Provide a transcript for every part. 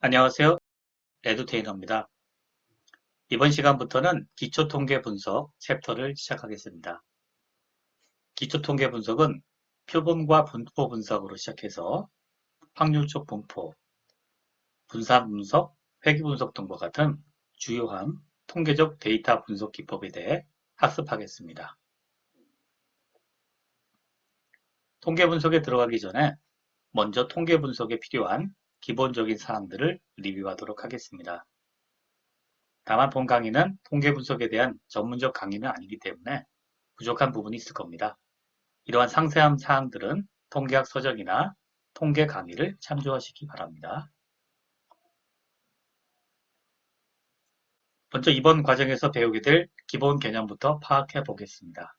안녕하세요. 에듀테이너입니다. 이번 시간부터는 기초통계 분석 챕터를 시작하겠습니다. 기초통계 분석은 표본과 분포 분석으로 시작해서 확률적 분포, 분산 분석, 회귀 분석 등과 같은 주요한 통계적 데이터 분석 기법에 대해 학습하겠습니다. 통계 분석에 들어가기 전에 먼저 통계 분석에 필요한 기본적인 사항들을 리뷰하도록 하겠습니다. 다만 본 강의는 통계 분석에 대한 전문적 강의는 아니기 때문에 부족한 부분이 있을 겁니다. 이러한 상세한 사항들은 통계학 서적이나 통계 강의를 참조하시기 바랍니다. 먼저 이번 과정에서 배우게 될 기본 개념부터 파악해 보겠습니다.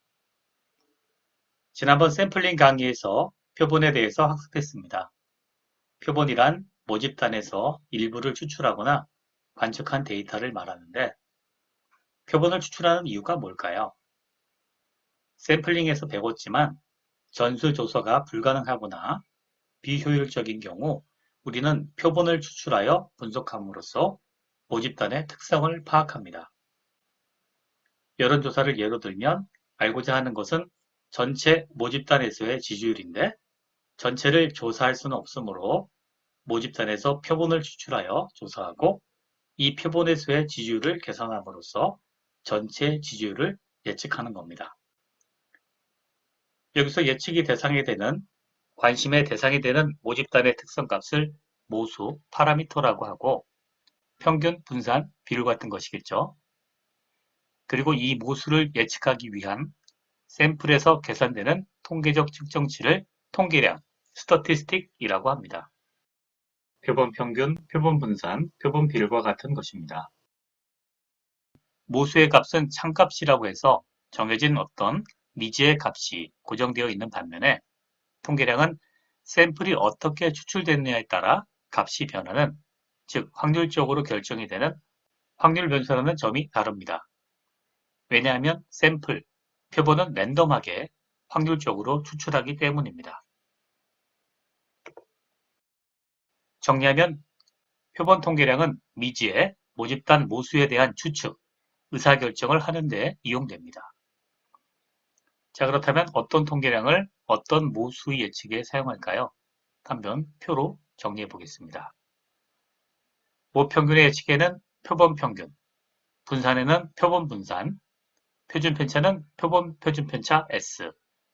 지난번 샘플링 강의에서 표본에 대해서 학습했습니다. 표본이란 모집단에서 일부를 추출하거나 관측한 데이터를 말하는데 표본을 추출하는 이유가 뭘까요? 샘플링에서 배웠지만 전수조사가 불가능하거나 비효율적인 경우 우리는 표본을 추출하여 분석함으로써 모집단의 특성을 파악합니다. 여론조사를 예로 들면 알고자 하는 것은 전체 모집단에서의 지지율인데 전체를 조사할 수는 없으므로 모집단에서 표본을 추출하여 조사하고 이 표본에서의 지지율을 계산함으로써 전체 지지율을 예측하는 겁니다. 여기서 예측이 대상이 되는 관심의 대상이 되는 모집단의 특성값을 모수, 파라미터라고 하고 평균, 분산, 비율 같은 것이겠죠. 그리고 이 모수를 예측하기 위한 샘플에서 계산되는 통계적 측정치를 통계량, 스태티스틱이라고 합니다. 표본 평균, 표본 분산, 표본 비율과 같은 것입니다. 모수의 값은 참값이라고 해서 정해진 어떤 미지의 값이 고정되어 있는 반면에 통계량은 샘플이 어떻게 추출됐느냐에 따라 값이 변하는, 즉 확률적으로 결정이 되는 확률 변수라는 점이 다릅니다. 왜냐하면 샘플, 표본은 랜덤하게 확률적으로 추출하기 때문입니다. 정리하면 표본 통계량은 미지의 모집단 모수에 대한 추측, 의사결정을 하는 데 이용됩니다. 자, 그렇다면 어떤 통계량을 어떤 모수의 예측에 사용할까요? 한번 표로 정리해 보겠습니다. 모평균의 예측에는 표본 평균, 분산에는 표본 분산, 표준 편차는 표본 표준 편차 S,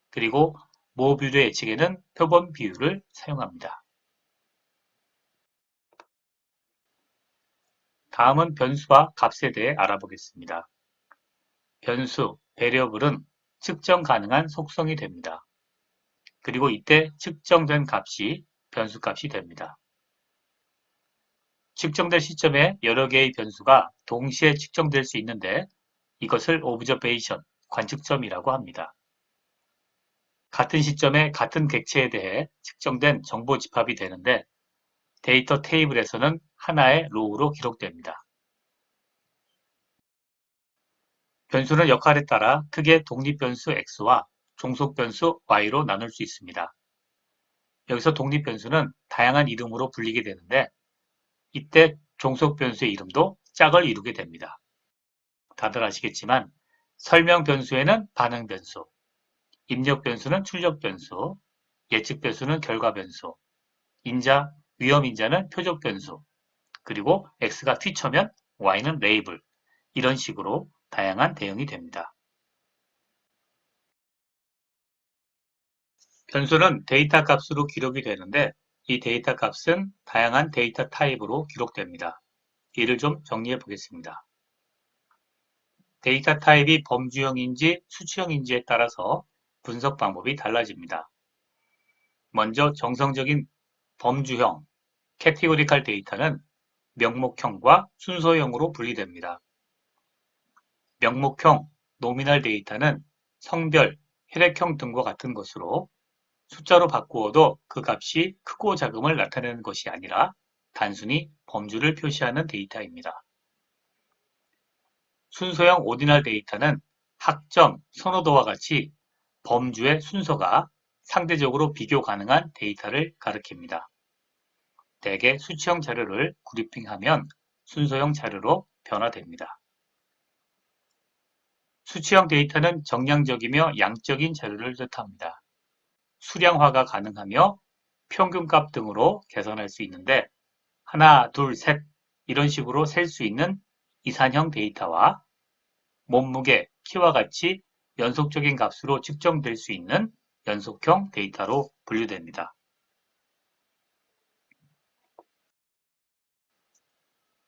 그리고 모비율의 예측에는 표본 비율을 사용합니다. 다음은 변수와 값에 대해 알아보겠습니다. 변수, 베리어블은 측정 가능한 속성이 됩니다. 그리고 이때 측정된 값이 변수값이 됩니다. 측정될 시점에 여러 개의 변수가 동시에 측정될 수 있는데 이것을 오브저베이션, 관측점이라고 합니다. 같은 시점에 같은 객체에 대해 측정된 정보 집합이 되는데 데이터 테이블에서는 하나의 로우로 기록됩니다. 변수는 역할에 따라 크게 독립변수 X와 종속변수 Y로 나눌 수 있습니다. 여기서 독립변수는 다양한 이름으로 불리게 되는데 이때 종속변수의 이름도 짝을 이루게 됩니다. 다들 아시겠지만 설명변수에는 반응변수, 입력변수는 출력변수, 예측변수는 결과변수, 인자, 위험인자는 표적변수, 그리고 X가 튀쳐면 Y는 레이블, 이런 식으로 다양한 대응이 됩니다. 변수는 데이터 값으로 기록이 되는데 이 데이터 값은 다양한 데이터 타입으로 기록됩니다. 이를 좀 정리해 보겠습니다. 데이터 타입이 범주형인지 수치형인지에 따라서 분석 방법이 달라집니다. 먼저 정성적인 범주형, 캐티고리칼 데이터는 명목형과 순서형으로 분리됩니다. 명목형, 노미널 데이터는 성별, 혈액형 등과 같은 것으로 숫자로 바꾸어도 그 값이 크고 작음을 나타내는 것이 아니라 단순히 범주를 표시하는 데이터입니다. 순서형 오디널 데이터는 학점, 선호도와 같이 범주의 순서가 상대적으로 비교 가능한 데이터를 가리킵니다. 대개 수치형 자료를 그룹핑하면 순서형 자료로 변화됩니다. 수치형 데이터는 정량적이며 양적인 자료를 뜻합니다. 수량화가 가능하며 평균값 등으로 계산할 수 있는데 하나, 둘, 셋 이런 식으로 셀 수 있는 이산형 데이터와 몸무게, 키와 같이 연속적인 값으로 측정될 수 있는 연속형 데이터로 분류됩니다.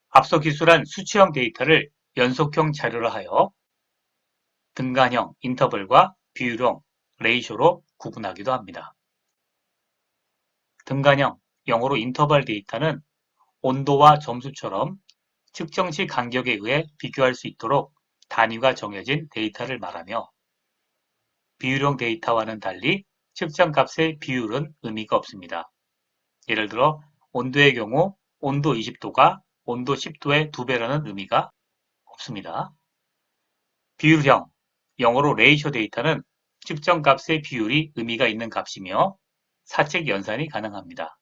앞서 기술한 수치형 데이터를 연속형 자료로 하여 등간형, 인터벌과 비율형, 레이쇼로 구분하기도 합니다. 등간형, 영어로 인터벌 데이터는 온도와 점수처럼 측정시 간격에 의해 비교할 수 있도록 단위가 정해진 데이터를 말하며 비율형 데이터와는 달리 측정값의 비율은 의미가 없습니다. 예를 들어 온도의 경우 온도 20도가 온도 10도의 2배라는 의미가 없습니다. 비율형, 영어로 레이쇼 데이터는 측정값의 비율이 의미가 있는 값이며 사책 연산이 가능합니다.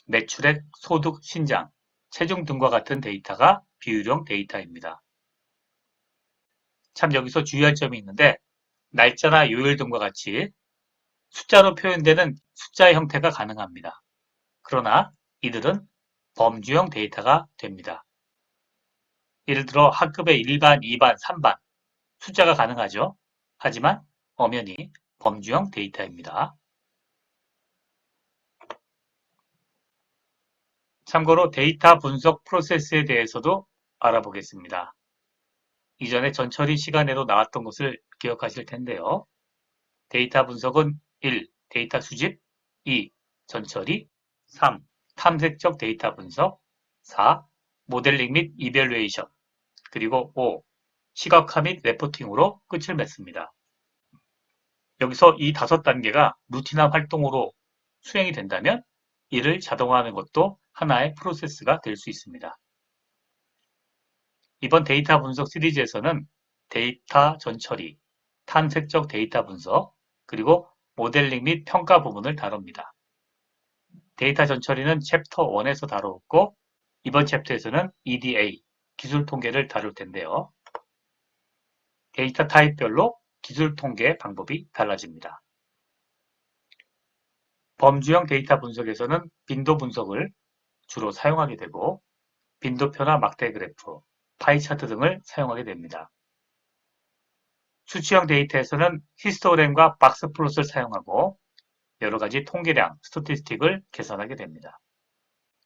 매출액, 소득, 신장, 체중 등과 같은 데이터가 비율형 데이터입니다. 참 여기서 주의할 점이 있는데 날짜나 요일 등과 같이 숫자로 표현되는 숫자의 형태가 가능합니다. 그러나 이들은 범주형 데이터가 됩니다. 예를 들어 학급의 1반, 2반, 3반 숫자가 가능하죠. 하지만 엄연히 범주형 데이터입니다. 참고로 데이터 분석 프로세스에 대해서도 알아보겠습니다. 이전에 전처리 시간에도 나왔던 것을 기억하실 텐데요. 데이터 분석은 1. 데이터 수집 2. 전처리 3. 탐색적 데이터 분석 4. 모델링 및 이밸루에이션 그리고 5. 시각화 및 레포팅으로 끝을 맺습니다. 여기서 이 5단계가 루틴화 활동으로 수행이 된다면 이를 자동화하는 것도 하나의 프로세스가 될 수 있습니다. 이번 데이터 분석 시리즈에서는 데이터 전처리, 탐색적 데이터 분석, 그리고 모델링 및 평가 부분을 다룹니다. 데이터 전처리는 챕터 1에서 다루었고 이번 챕터에서는 EDA, 기술 통계를 다룰 텐데요. 데이터 타입별로 기술 통계 방법이 달라집니다. 범주형 데이터 분석에서는 빈도 분석을 주로 사용하게 되고 빈도표나 막대 그래프, 파이 차트 등을 사용하게 됩니다. 수치형 데이터에서는 히스토그램과 박스 플롯을 사용하고 여러 가지 통계량, 스태티스틱을 계산하게 됩니다.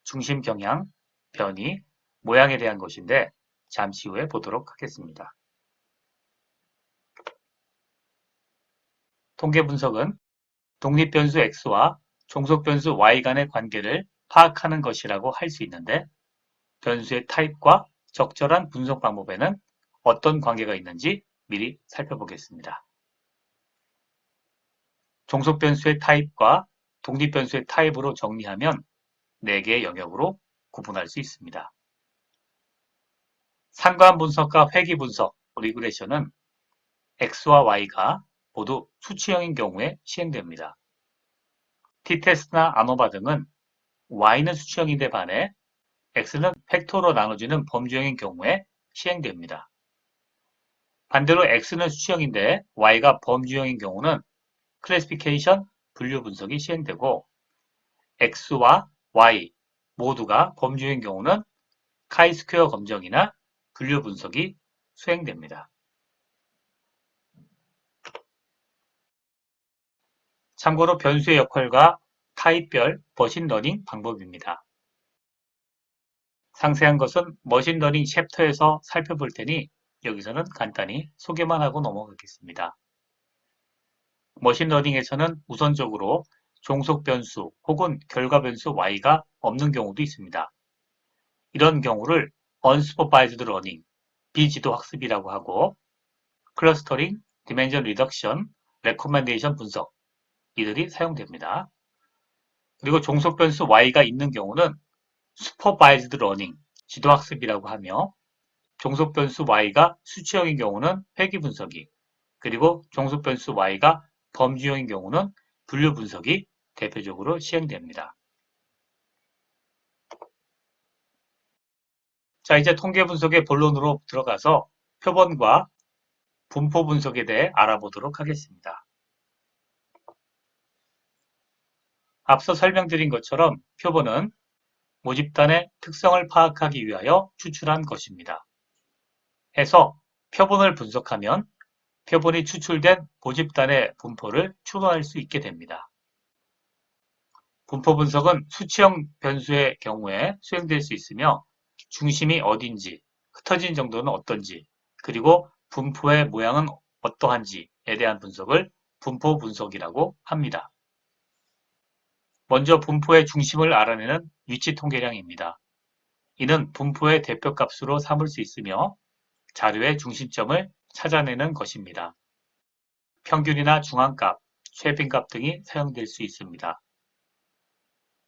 중심 경향, 변이, 모양에 대한 것인데 잠시 후에 보도록 하겠습니다. 통계 분석은 독립변수 x와 종속변수 y 간의 관계를 파악하는 것이라고 할 수 있는데 변수의 타입과 적절한 분석 방법에는 어떤 관계가 있는지 미리 살펴보겠습니다. 종속변수의 타입과 독립변수의 타입으로 정리하면 4개의 영역으로 구분할 수 있습니다. 상관 분석과 회귀 분석, 리그레션은 x와 y가 모두 수치형인 경우에 시행됩니다. t-테스트나 아노바 등은 y는 수치형인데 반해 x는 팩터로 나눠지는 범주형인 경우에 시행됩니다. 반대로 x는 수치형인데 y가 범주형인 경우는 클래시피케이션, 분류 분석이 시행되고 x와 y 모두가 범주인 경우는 카이-스퀘어 검정이나 분류 분석이 수행됩니다. 참고로 변수의 역할과 타입별 머신러닝 방법입니다. 상세한 것은 머신러닝 챕터에서 살펴볼 테니 여기서는 간단히 소개만 하고 넘어가겠습니다. 머신러닝에서는 우선적으로 종속 변수 혹은 결과 변수 y가 없는 경우도 있습니다. 이런 경우를 unsupervised learning, 비지도 학습이라고 하고 클러스터링, 디멘전 리덕션, 레코멘데이션 분석 이들이 사용됩니다. 그리고 종속 변수 y가 있는 경우는 supervised learning, 지도 학습이라고 하며 종속 변수 y가 수치형인 경우는 회귀 분석이 그리고 종속 변수 y가 범주형인 경우는 분류 분석이 대표적으로 시행됩니다. 자, 이제 통계 분석의 본론으로 들어가서 표본과 분포 분석에 대해 알아보도록 하겠습니다. 앞서 설명드린 것처럼 표본은 모집단의 특성을 파악하기 위하여 추출한 것입니다. 해서 표본을 분석하면 표본이 추출된 모집단의 분포를 추론할 수 있게 됩니다. 분포 분석은 수치형 변수의 경우에 수행될 수 있으며 중심이 어딘지, 흩어진 정도는 어떤지, 그리고 분포의 모양은 어떠한지에 대한 분석을 분포 분석이라고 합니다. 먼저 분포의 중심을 알아내는 위치 통계량입니다. 이는 분포의 대표값으로 삼을 수 있으며 자료의 중심점을 찾아내는 것입니다. 평균이나 중앙값, 최빈값 등이 사용될 수 있습니다.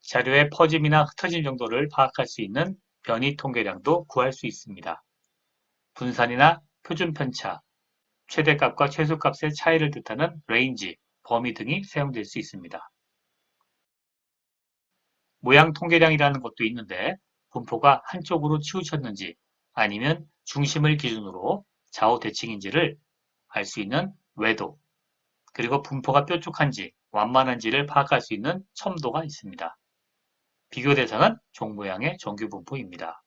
자료의 퍼짐이나 흩어짐 정도를 파악할 수 있는 변이 통계량도 구할 수 있습니다. 분산이나 표준 편차, 최대값과 최소값의 차이를 뜻하는 레인지, 범위 등이 사용될 수 있습니다. 모양 통계량이라는 것도 있는데 분포가 한쪽으로 치우쳤는지 아니면 중심을 기준으로 좌우 대칭인지를 알 수 있는 외도, 그리고 분포가 뾰족한지 완만한지를 파악할 수 있는 첨도가 있습니다. 비교 대상은 종모양의 정규분포입니다.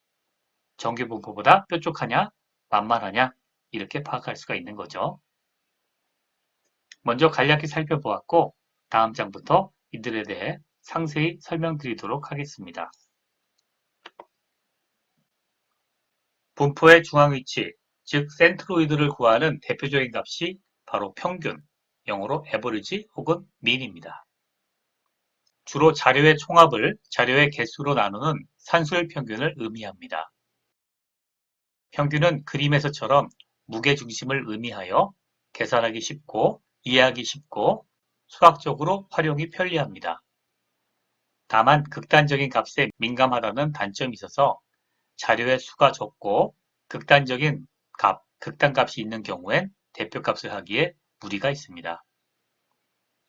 정규분포보다 뾰족하냐, 완만하냐 이렇게 파악할 수가 있는 거죠. 먼저 간략히 살펴보았고 다음 장부터 이들에 대해 상세히 설명드리도록 하겠습니다. 분포의 중앙위치, 즉 센트로이드를 구하는 대표적인 값이 바로 평균, 영어로 average 혹은 mean입니다. 주로 자료의 총합을 자료의 개수로 나누는 산술 평균을 의미합니다. 평균은 그림에서처럼 무게중심을 의미하여 계산하기 쉽고 이해하기 쉽고 수학적으로 활용이 편리합니다. 다만 극단적인 값에 민감하다는 단점이 있어서 자료의 수가 적고 극단적인 값, 극단값이 있는 경우엔 대표값을 하기에 무리가 있습니다.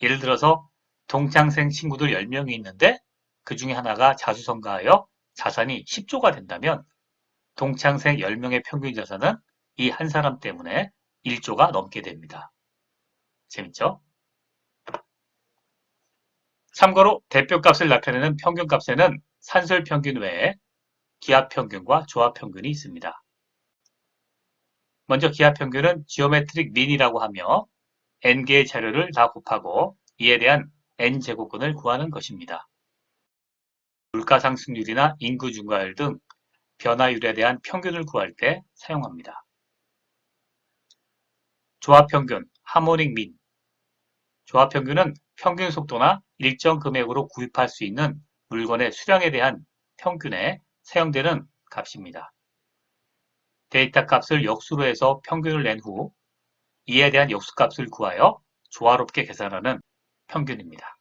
예를 들어서 동창생 친구들 10명이 있는데 그 중에 하나가 자수성가하여 자산이 10조가 된다면 동창생 10명의 평균 자산은 이 한 사람 때문에 1조가 넘게 됩니다. 재밌죠? 참고로 대표값을 나타내는 평균값에는 산술평균 외에 기하평균과 조합평균이 있습니다. 먼저 기하평균은 지오메트릭 민이라고 하며 n개의 자료를 다 곱하고 이에 대한 n제곱근을 구하는 것입니다. 물가상승률이나 인구 증가율 등 변화율에 대한 평균을 구할 때 사용합니다. 조합평균, 하모닉 민. 조합평균은 평균 속도나 일정 금액으로 구입할 수 있는 물건의 수량에 대한 평균에 사용되는 값입니다. 데이터 값을 역수로 해서 평균을 낸 후 이에 대한 역수값을 구하여 조화롭게 계산하는 평균입니다.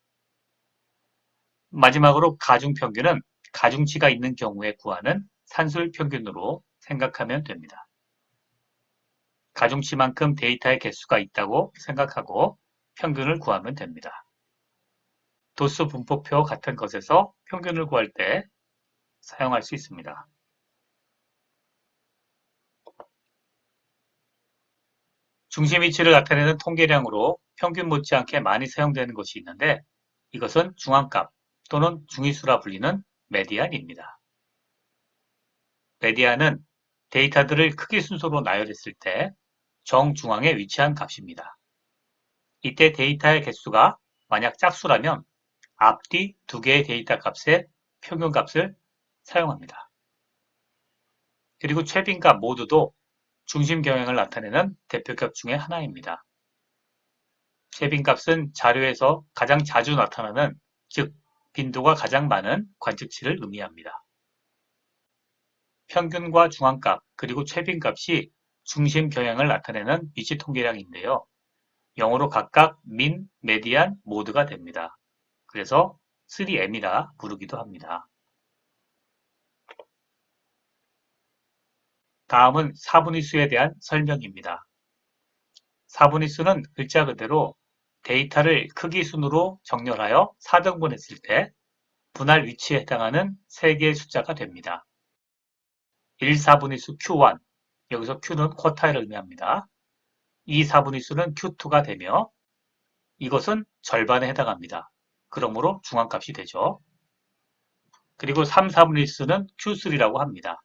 마지막으로 가중평균은 가중치가 있는 경우에 구하는 산술평균으로 생각하면 됩니다. 가중치만큼 데이터의 개수가 있다고 생각하고 평균을 구하면 됩니다. 도수 분포표 같은 것에서 평균을 구할 때 사용할 수 있습니다. 중심 위치를 나타내는 통계량으로 평균 못지않게 많이 사용되는 것이 있는데 이것은 중앙값 또는 중위수라 불리는 메디안입니다. 메디안은 데이터들을 크기 순서로 나열했을 때 정중앙에 위치한 값입니다. 이때 데이터의 개수가 만약 짝수라면 앞뒤 두 개의 데이터 값의 평균값을 사용합니다. 그리고 최빈값 모두도 중심 경향을 나타내는 대표값 중의 하나입니다. 최빈값은 자료에서 가장 자주 나타나는, 즉 빈도가 가장 많은 관측치를 의미합니다. 평균과 중앙값 그리고 최빈값이 중심 경향을 나타내는 위치 통계량인데요. 영어로 각각 민, 메디안, 모드가 됩니다. 그래서 3M이라 부르기도 합니다. 다음은 사분위수에 대한 설명입니다. 사분위수는 글자 그대로 데이터를 크기 순으로 정렬하여 4등분했을 때 분할 위치에 해당하는 3개의 숫자가 됩니다. 1, 4분의수 Q1, 여기서 Q는 쿼타일을 의미합니다. 2, 4분의수는 Q2가 되며 이것은 절반에 해당합니다. 그러므로 중앙값이 되죠. 그리고 3, 4분의수는 Q3라고 합니다.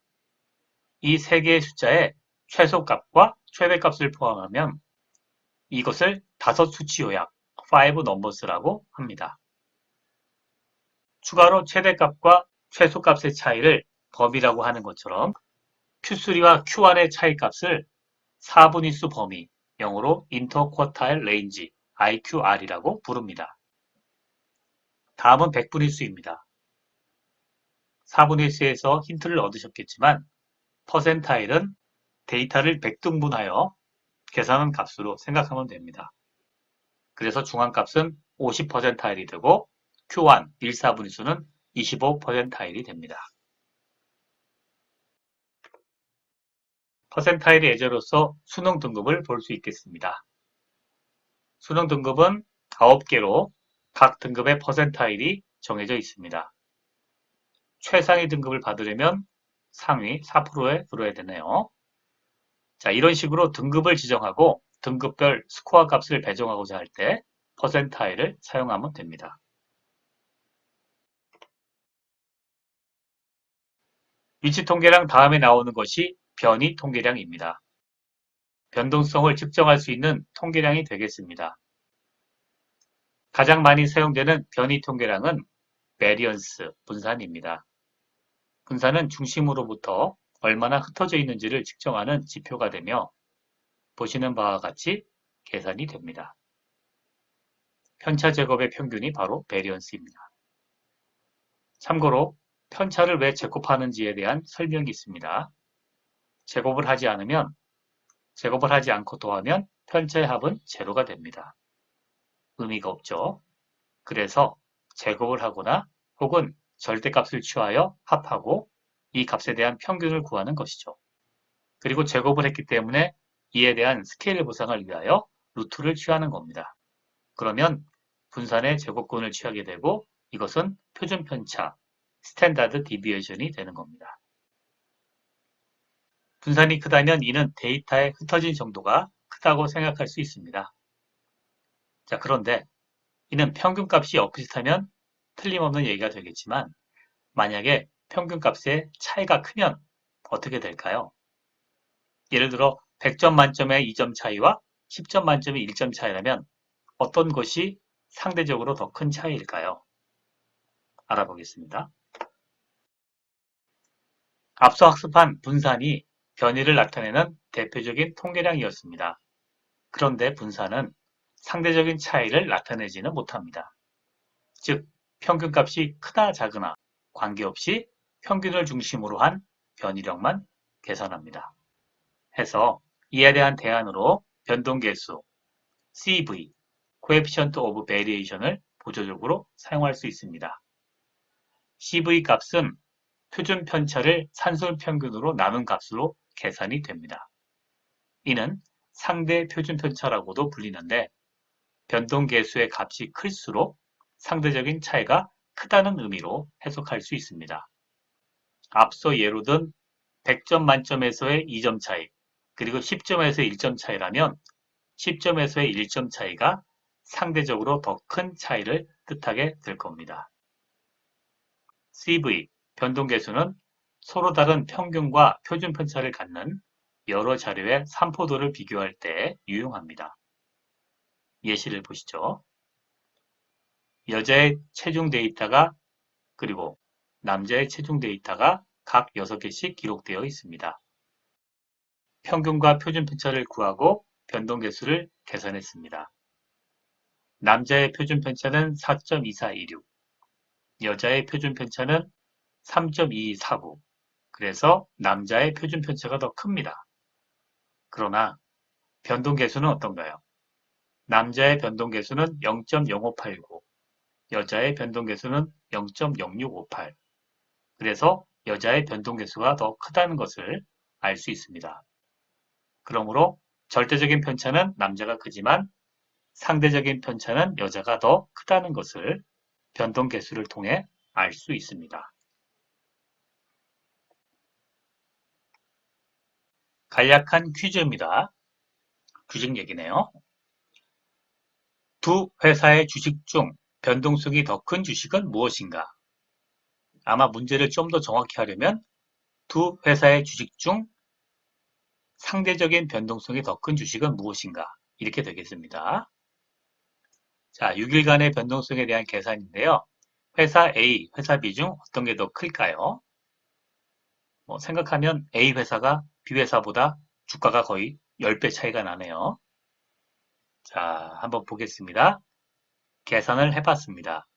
이 세 개의 숫자에 최소값과 최대값을 포함하면 이것을 다섯 수치 요약, 5 numbers라고 합니다. 추가로 최대값과 최소값의 차이를 범위라고 하는 것처럼 Q3와 Q1의 차이값을 4분위수 범위, 영어로 Interquartile Range, IQR이라고 부릅니다. 다음은 백분위수입니다. 4분위수에서 힌트를 얻으셨겠지만 퍼센타일은 데이터를 백등분하여 계산한 값으로 생각하면 됩니다. 그래서 중앙값은 50%타일이 되고 Q1, 1, 4분위수는 25%타일이 됩니다. 퍼센타일의 예제로서 수능 등급을 볼 수 있겠습니다. 수능 등급은 9개로 각 등급의 퍼센타일이 정해져 있습니다. 최상위 등급을 받으려면 상위 4%에 들어야 되네요. 자, 이런 식으로 등급을 지정하고 등급별 스코어 값을 배정하고자 할 때 퍼센타일을 사용하면 됩니다. 위치 통계량 다음에 나오는 것이 변이 통계량입니다. 변동성을 측정할 수 있는 통계량이 되겠습니다. 가장 많이 사용되는 변이 통계량은 베리언스, 분산입니다. 분산은 중심으로부터 얼마나 흩어져 있는지를 측정하는 지표가 되며 보시는 바와 같이 계산이 됩니다. 편차 제곱의 평균이 바로 베리언스입니다. 참고로 편차를 왜 제곱하는지에 대한 설명이 있습니다. 제곱을 하지 않고 더하면 편차의 합은 제로가 됩니다. 의미가 없죠. 그래서 제곱을 하거나 혹은 절대값을 취하여 합하고 이 값에 대한 평균을 구하는 것이죠. 그리고 제곱을 했기 때문에 이에 대한 스케일 보상을 위하여 루트를 취하는 겁니다. 그러면 분산의 제곱근을 취하게 되고 이것은 표준 편차, 스탠다드 디비에이션이 되는 겁니다. 분산이 크다면 이는 데이터에 흩어진 정도가 크다고 생각할 수 있습니다. 자, 그런데 이는 평균값이 엇비슷하면 틀림없는 얘기가 되겠지만 만약에 평균값의 차이가 크면 어떻게 될까요? 예를 들어 100점 만점에 2점 차이와 10점 만점에 1점 차이라면 어떤 것이 상대적으로 더 큰 차이일까요? 알아보겠습니다. 앞서 학습한 분산이 변이를 나타내는 대표적인 통계량이었습니다. 그런데 분산은 상대적인 차이를 나타내지는 못합니다. 즉, 평균값이 크다 작으나 관계없이 평균을 중심으로 한 변이력만 계산합니다. 해서 이에 대한 대안으로 변동계수 CV, Coefficient of Variation을 보조적으로 사용할 수 있습니다. CV 값은 표준 편차를 산술 평균으로 나눈 값으로 계산이 됩니다. 이는 상대 표준 편차라고도 불리는데 변동계수의 값이 클수록 상대적인 차이가 크다는 의미로 해석할 수 있습니다. 앞서 예로 든 100점 만점에서의 2점 차이, 그리고 10점에서의 1점 차이라면 10점에서의 1점 차이가 상대적으로 더 큰 차이를 뜻하게 될 겁니다. CV, 변동계수는 서로 다른 평균과 표준 편차를 갖는 여러 자료의 산포도를 비교할 때 유용합니다. 예시를 보시죠. 여자의 체중 데이터가 그리고 남자의 체중 데이터가 각 6개씩 기록되어 있습니다. 평균과 표준 편차를 구하고 변동계수를 계산했습니다. 남자의 표준 편차는 4.2426, 여자의 표준 편차는 3.2249, 그래서 남자의 표준 편차가 더 큽니다. 그러나 변동계수는 어떤가요? 남자의 변동계수는 0.0589, 여자의 변동계수는 0.0658, 그래서 여자의 변동계수가 더 크다는 것을 알 수 있습니다. 그러므로 절대적인 편차는 남자가 크지만 상대적인 편차는 여자가 더 크다는 것을 변동계수를 통해 알 수 있습니다. 간략한 퀴즈입니다. 주식 얘기네요. 두 회사의 주식 중 변동성이 더 큰 주식은 무엇인가? 아마 문제를 좀 더 정확히 하려면 두 회사의 주식 중 상대적인 변동성이 더 큰 주식은 무엇인가? 이렇게 되겠습니다. 자, 6일간의 변동성에 대한 계산인데요. 회사 A, 회사 B 중 어떤 게 더 클까요? 생각하면 A 회사가 B 회사보다 주가가 거의 10배 차이가 나네요. 자, 한번 보겠습니다. 계산을 해봤습니다.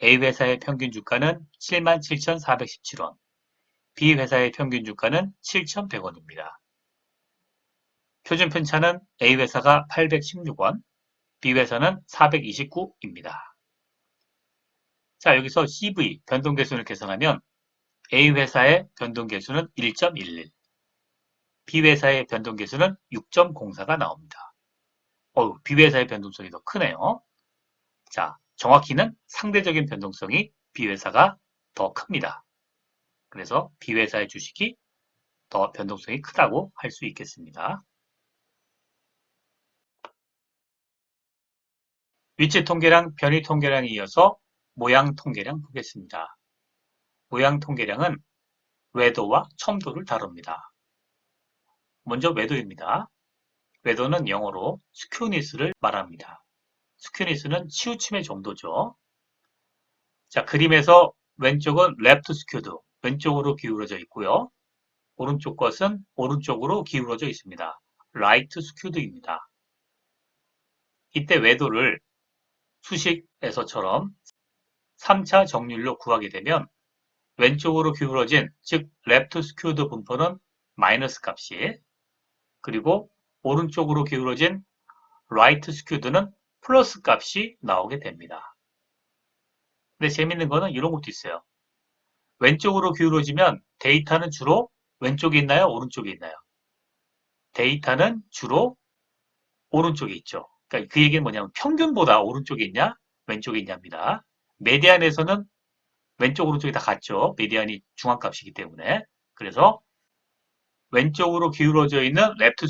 A 회사의 평균 주가는 77,417원, B 회사의 평균 주가는 7,100원입니다. 표준 편차는 A 회사가 816원, B 회사는 429입니다. 자, 여기서 CV, 변동계수를 계산하면 A 회사의 변동계수는 1.11, B 회사의 변동계수는 6.04가 나옵니다. B 회사의 변동성이 더 크네요. 자, 정확히는 상대적인 변동성이 B 회사가 더 큽니다. 그래서 B 회사의 주식이 더 변동성이 크다고 할 수 있겠습니다. 위치 통계량, 변이 통계량에 이어서 모양 통계량 보겠습니다. 모양 통계량은 외도와 첨도를 다룹니다. 먼저 외도입니다. 외도는 영어로 스큐니스를 말합니다. 스큐니스는 치우침의 정도죠. 자, 그림에서 왼쪽은 left skewed, 왼쪽으로 기울어져 있고요. 오른쪽 것은 오른쪽으로 기울어져 있습니다. right skewed입니다. 이때 외도를 수식에서처럼 3차 정률로 구하게 되면 왼쪽으로 기울어진, 즉 left skewed 분포는 마이너스 값이, 그리고 오른쪽으로 기울어진 right skewed는 플러스 값이 나오게 됩니다. 근데 재밌는 거는 이런 것도 있어요. 왼쪽으로 기울어지면 데이터는 주로 왼쪽에 있나요? 오른쪽에 있나요? 데이터는 주로 오른쪽에 있죠. 그러니까 그 얘기는 뭐냐면 평균보다 오른쪽에 있냐? 왼쪽에 있냐입니다. 메디안에서는 왼쪽 오른쪽이 다 같죠. 메디안이 중앙값이기 때문에. 그래서 왼쪽으로 기울어져 있는 레프트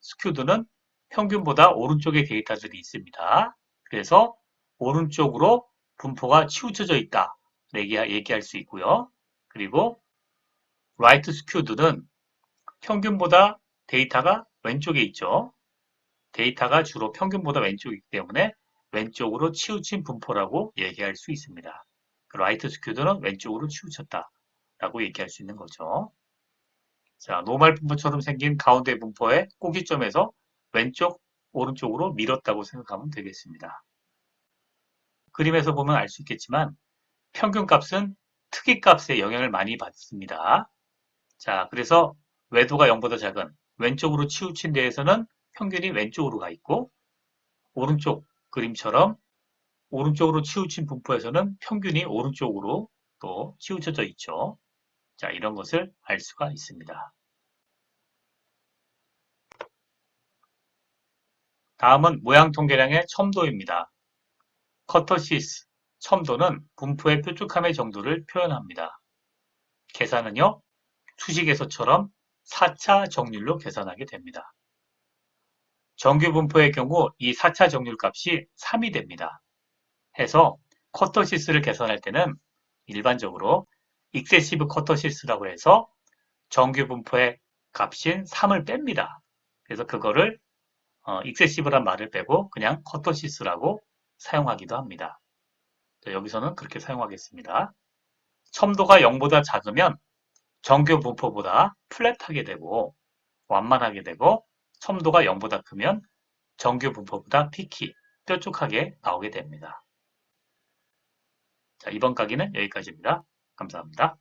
스큐드는 평균보다 오른쪽에 데이터들이 있습니다. 그래서 오른쪽으로 분포가 치우쳐져 있다. 얘기할 수 있고요. 그리고 라이트 스큐드는 평균보다 데이터가 왼쪽에 있죠. 데이터가 주로 평균보다 왼쪽이기 때문에 왼쪽으로 치우친 분포라고 얘기할 수 있습니다. 라이트 스큐드는 왼쪽으로 치우쳤다라고 얘기할 수 있는 거죠. 자, 노말 분포처럼 생긴 가운데 분포의 꼭지점에서 왼쪽, 오른쪽으로 밀었다고 생각하면 되겠습니다. 그림에서 보면 알 수 있겠지만 평균값은 특이값에 영향을 많이 받습니다. 자, 그래서 외도가 0보다 작은 왼쪽으로 치우친 데에서는 평균이 왼쪽으로 가 있고, 오른쪽 그림처럼 오른쪽으로 치우친 분포에서는 평균이 오른쪽으로 또 치우쳐져 있죠. 자, 이런 것을 알 수가 있습니다. 다음은 모양 통계량의 첨도입니다. 커터시스, 첨도는 분포의 뾰족함의 정도를 표현합니다. 계산은요, 수식에서처럼 4차 정률로 계산하게 됩니다. 정규 분포의 경우 이 4차 정률 값이 3이 됩니다. 해서 커터시스를 계산할 때는 일반적으로 익세시브 커터시스라고 해서 정규 분포의 값인 3을 뺍니다. 그래서 그거를 익세시브란 말을 빼고 그냥 커터시스라고 사용하기도 합니다. 여기서는 그렇게 사용하겠습니다. 첨도가 0보다 작으면 정규 분포보다 플랫하게 되고 완만하게 되고, 첨도가 0보다 크면 정규 분포보다 피키, 뾰족하게 나오게 됩니다. 자, 이번 강의는 여기까지입니다. 감사합니다.